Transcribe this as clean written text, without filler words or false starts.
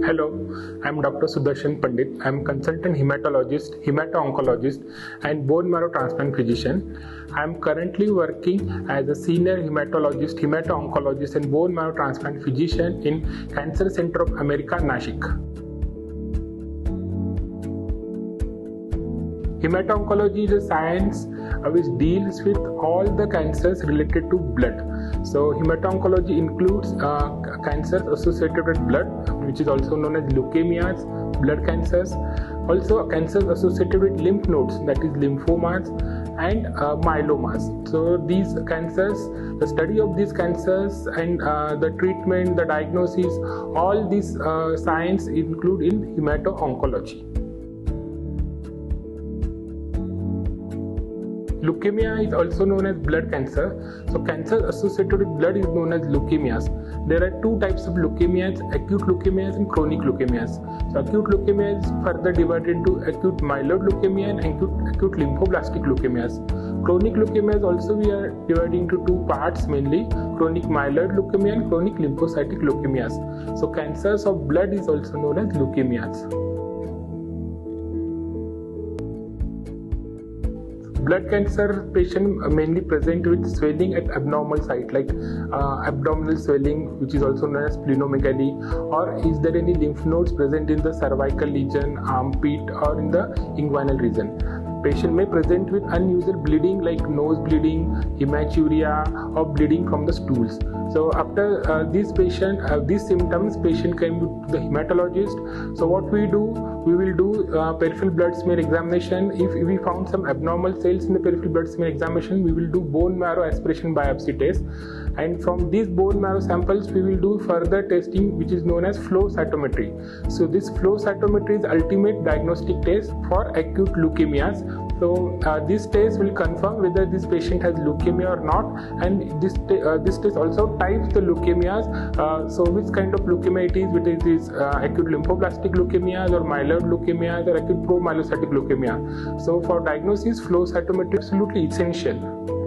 Hello, I am Dr. Sudarshan Pandit. I am consultant hematologist, hemato-oncologist and bone marrow transplant physician. I am currently working as a senior hematologist, hemato-oncologist and bone marrow transplant physician in Cancer Center of America, Nashik. Hemato-oncology is a science which deals with all the cancers related to blood. So hemato-oncology includes cancers associated with blood, which is also known as leukemias, blood cancers, also cancers associated with lymph nodes, that is lymphomas and myelomas. So these cancers, the study of these cancers and the treatment, the diagnosis, all these science include in hemato-oncology. Leukemia is also known as blood cancer. So cancer associated with blood is known as leukemias. There are two types of leukemias, acute leukemias and chronic leukemias. So acute leukemia is further divided into acute myeloid leukemia and acute lymphoblastic leukemias. Chronic leukemias also we are dividing into two parts mainly, chronic myeloid leukemia and chronic lymphocytic leukemias. So cancers of blood is also known as leukemias. Blood cancer patient mainly present with swelling at abnormal site like abdominal swelling, which is also known as splenomegaly, or is there any lymph nodes present in the cervical region, armpit or in the inguinal region. Patient may present with unusual bleeding like nose bleeding, hematuria or bleeding from the stools. So after these symptoms, patient came to the hematologist. So what we will do peripheral blood smear examination. If we found some abnormal cells in the peripheral blood smear examination, we will do bone marrow aspiration biopsy test. And from these bone marrow samples, we will do further testing, which is known as flow cytometry. So this flow cytometry is ultimate diagnostic test for acute leukemias. So this test will confirm whether this patient has leukemia or not, and this test also types the leukemias. So which kind of leukemia it is, whether it is acute lymphoblastic leukemias or myeloid leukemias or acute promyelocytic leukemia. So for diagnosis, flow cytometry is absolutely essential.